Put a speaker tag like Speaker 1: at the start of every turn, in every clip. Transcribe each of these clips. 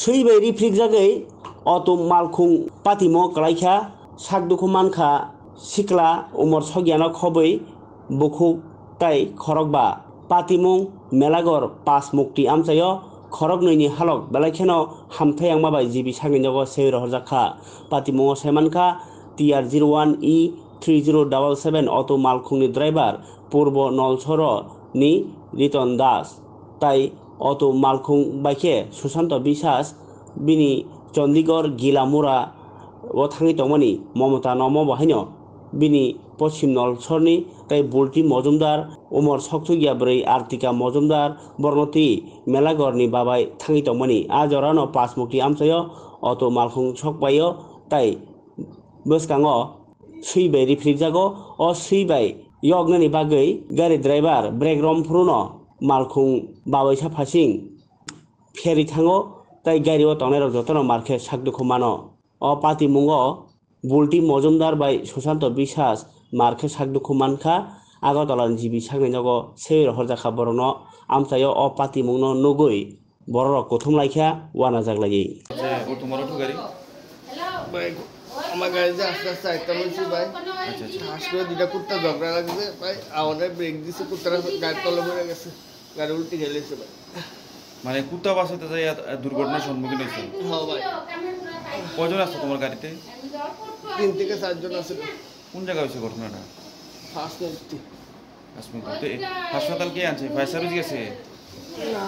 Speaker 1: सैबाय रिफ्रिक जागै अतो मालखुं पातिमो कलाइखा साकदुखु मानखा सिक्ला उमर सगियाना खबै बुखु ताई खरकबा पातिमुं मेलागर पास मुक्ति आमचायो खरक नैनि हालक बेलाखेनो हामथायां माबाय जिबि सागिनजगो सेर हरजाखा पातिमुंगो सेमानखा TR01E 3077 अतो मालखुंनि ड्राइभार पूर्व नलसर नि रितन दास ताई अतो मालखुं बाइखे सुशांत बिसास बिनि चंडीगढ़ गिलामुरा ओ थांनि तमनि ममता नमो बाहायनो बिनि पश्चिम नलसरनि ताई बुल्टी मजुमदार उमर सक्तुगिया ब्रै आर्टिका मजुमदार बर्नति मेलागरनि बाबाय थांनि तमनि आजरानो पासमुक्ति आमचायो अतो मालखुं सकबायो ताई बसकांगो सैबाय रिफ्रिक जागो अ सैबाय यगनानि बागै गारि ड्राइभार ब्रेक रम फ्रुनो मालखुं बाबायसा फासिं फेरि थांगो ताई गारि ओ तंनाय जतनो मार्के साकदुखु मानो अ पातिमुंगो बुल्टी मजुमदार बाय सुशांत बिसास मार्के साकदुखु मानखा आगरतलानि जिबि सागिनजगो सेर हरजाखा बरनो आमचायो अ पातिमुंनो नुगै बररक कुथुम लाइखा वाना जागलायै
Speaker 2: আমার গাড়িতে আস্তে আস্তে একটা বলছি ভাই হাস করে দুটা কুত্তা ঝগড়া লাগছে ভাই আমাদের ব্রেক দিছে কুত্তারা গাড়ির তলে পড়ে গেছে গাড়ি উল্টে গেলেছে ভাই
Speaker 3: মানে কুত্তা বাসাতে যাই দুর্ঘটনার সম্মুখীন হয়েছে
Speaker 2: হ্যাঁ ভাই
Speaker 3: কজন আসতো তোমার গাড়িতে
Speaker 2: 3 থেকে 4 জন আছে
Speaker 3: কোন জায়গায় হয়েছে ঘটনাটা
Speaker 2: ফার্স্ট নাইট
Speaker 3: হাসপাতাল কে আনছে ফায়ার সার্ভিস গেছে
Speaker 2: না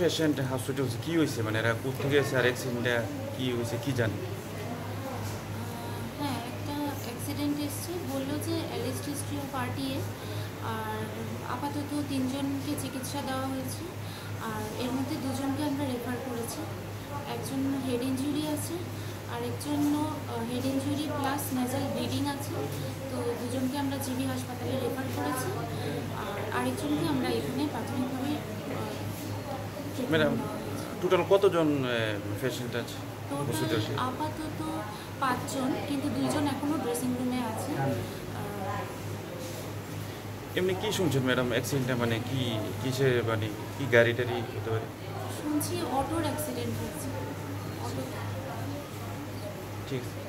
Speaker 3: পেশেন্ট হসপিটাল কি হয়েছে মানে এরা কোথা থেকে এসে আর অ্যাক্সিডেন্টটা কি হয়েছে কি জানি
Speaker 4: হ্যাঁ একটা অ্যাক্সিডেন্ট এসছে বললো যে অ্যারেস্ট হিস্ট্রি অফ RTA আর আপাতত 3 জনকে চিকিৎসা দেওয়া হয়েছে আর এর মধ্যে 2 জনকে আমরা রেফার করেছি একজন হেড ইনজুরি আছে আর একজন head injury plus nasal bleeding আছে তো 2 জনকে আমরা জিবি হাসপাতালে রেফার করেছি আর আরেকজনকে আমরা এখানে প্রাথমিকভাবে
Speaker 3: ম্যাডাম টোটাল কতজন পেশেন্ট আছে
Speaker 4: আপাতত 5 জন কিন্তু 2 জন এখনো ড্রেসিং রুমে আছে
Speaker 3: এমনি কি শুনছেন ম্যাডাম অ্যাক্সিডেন্টটা মানে কি কিসের মানে কি গাড়িটারি হতে পারে
Speaker 4: শুনছি অটোর অ্যাক্সিডেন্ট হয়েছে অটো
Speaker 3: ঠিক আছে